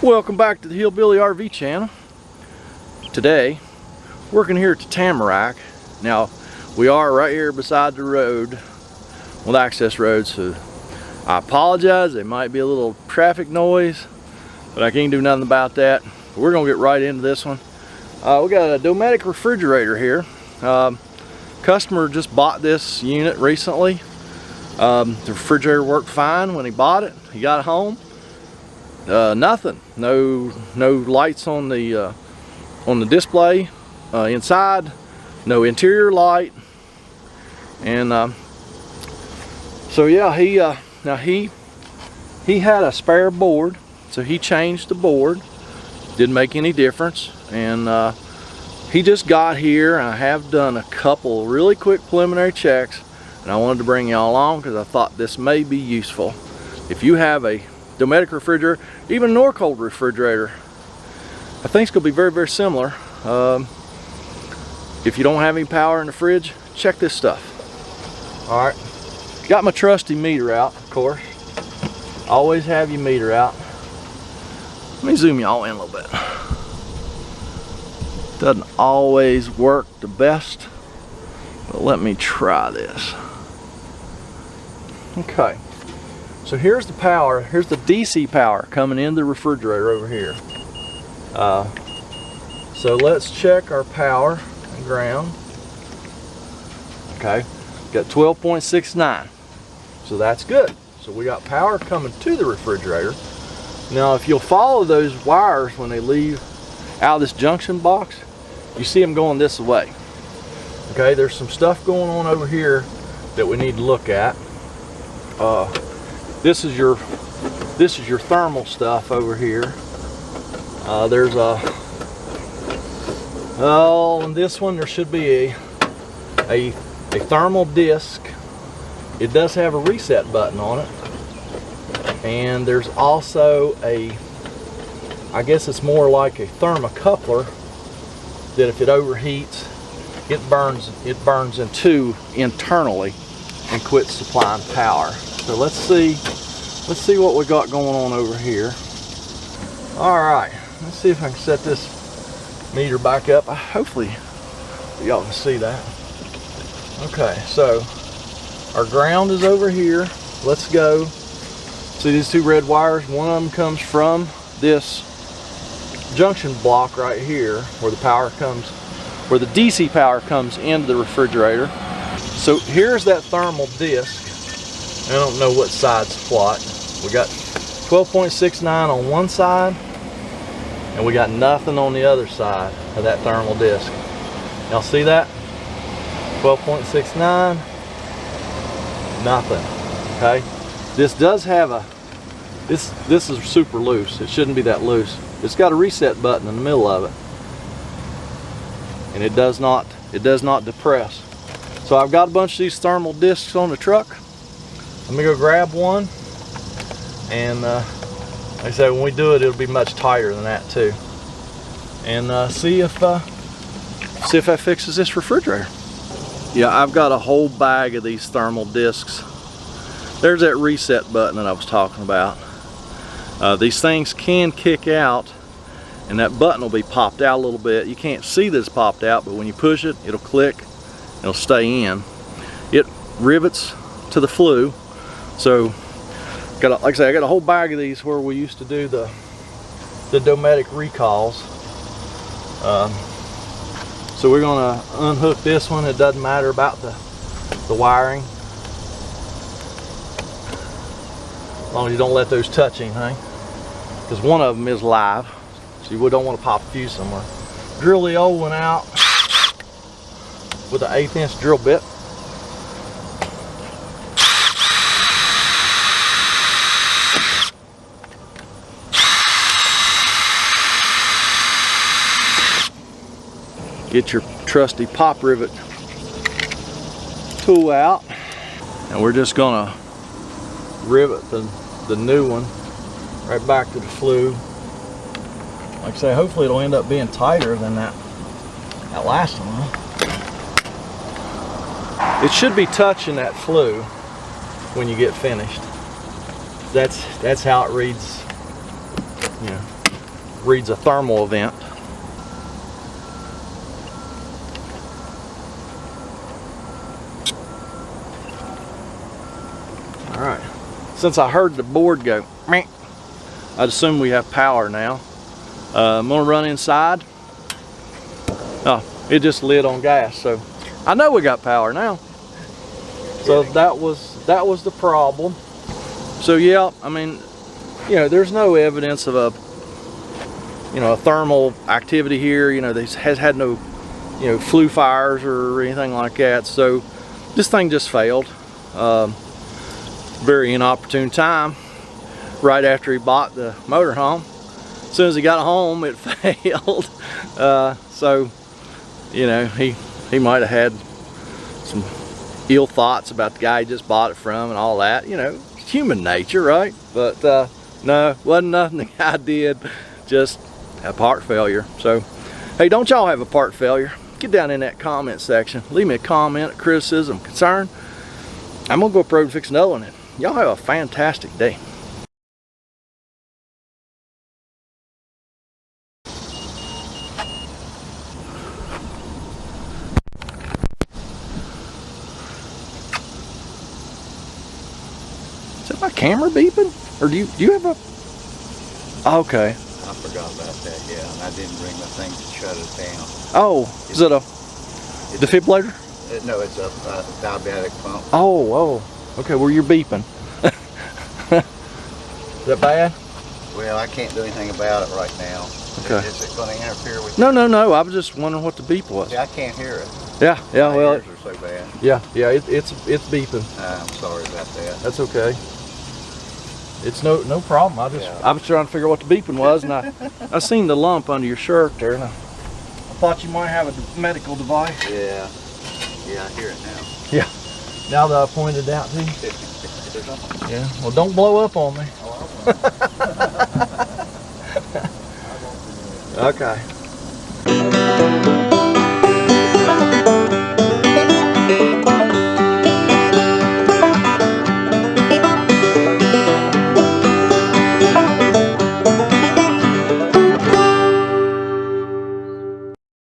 Welcome back to the Hillbilly RV channel. Today, working here at the Tamarack. Now, we are right here beside the road, with access road, so I apologize. There might be a little traffic noise, but I can't do nothing about that. We're gonna get right into this one. We got a Dometic refrigerator here. Customer just bought this unit recently. The refrigerator worked fine when he bought it. He got it home. Nothing. No lights on the display inside. No interior light. And so yeah, he had a spare board, so he changed the board. Didn't make any difference. And he just got here, and I have done a couple really quick preliminary checks, and I wanted to bring y'all along because I thought this may be useful. If you have a Dometic refrigerator, even a Norcold refrigerator, I think it's going to be very, very similar. If you don't have any power in the fridge, check this stuff. Alright, got my trusty meter out, of course. Always have your meter out. Let me zoom y'all in a little bit. Doesn't always work the best, but let me try this. Okay. So here's the power, here's the DC power coming in the refrigerator over here. So let's check our power and ground. Okay, got 12.69, so that's good. So we got power coming to the refrigerator. Now if you'll follow those wires when they leave out of this junction box, you see them going this way. Okay, there's some stuff going on over here that we need to look at. This is your thermal stuff over here. There's on this one there should be a thermal disc. It does have a reset button on it, and there's also I guess it's more like a thermocoupler that if it overheats, it burns in two internally and quits supplying power. So let's see what we got going on over here. All right, let's see if I can set this meter back up. Hopefully y'all can see that. Okay, so our ground is over here. Let's go. See these two red wires? One of them comes from this junction block right here where the power comes, where the DC power comes into the refrigerator. So here's that thermal disc. I don't know what side's what. We got 12.69 on one side, and we got nothing on the other side of that thermal disc. Y'all see that? 12.69, nothing. Okay, this does have a, this is super loose. It shouldn't be that loose. It's got a reset button in the middle of it, and it does not depress. So I've got a bunch of these thermal discs on the truck. Let me go grab one, and like I said, when we do it, it'll be much tighter than that too. And see if that fixes this refrigerator. Yeah, I've got a whole bag of these thermal discs. There's that reset button that I was talking about. These things can kick out, and that button will be popped out a little bit. You can't see that it's popped out, but when you push it, it'll click, it'll stay in. It rivets to the flue. So, like I say, I got a whole bag of these where we used to do the Dometic recalls. So we're gonna unhook this one. It doesn't matter about the wiring, as long as you don't let those touch anything, because one of them is live, so you don't want to pop a fuse somewhere. Drill the old one out with an 1/8 inch drill bit. Get your trusty pop rivet tool out, and we're just gonna rivet the new one right back to the flue. Like I say, hopefully it'll end up being tighter than that last one. It should be touching that flue when you get finished. That's how it reads, you know. reads a thermal event. All right, since I heard the board go meh, I'd assume we have power now. I'm gonna run inside. Oh, it just lit on gas, so I know we got power now. So that was the problem. So yeah, I mean, you know, there's no evidence of a, you know, a thermal activity here. You know, this has had no, you know, flue fires or anything like that. So this thing just failed. Very inopportune time, right after he bought the motorhome. As soon as he got home, it failed. So, you know, he might have had some ill thoughts about the guy he just bought it from and all that. You know, it's human nature, right? But no, wasn't nothing the guy did. Just have part failure. So, hey, don't y'all have a part failure? Get down in that comment section. Leave me a comment, a criticism, concern. I'm gonna go up the road and fix another one. And y'all have a fantastic day. Is that my camera beeping? Or do you have a... Okay. I forgot about that, yeah, and I didn't bring the thing to shut it down. Oh, is it a defibrillator? No, it's a diabetic pump. Oh, okay, well you're beeping. Is that bad? Well, I can't do anything about it right now. Okay. Is it going to interfere with No, I was just wondering what the beep was. Yeah, I can't hear it. Yeah, My well, ears are so bad. yeah, it's beeping. I'm sorry about that. That's okay. It's no problem. I was trying to figure out what the beeping was, and I seen the lump under your shirt there, and I thought you might have a medical device. Yeah, I hear it now. Yeah. Now that I pointed it out to you. Yeah. Well, don't blow up on me. Okay.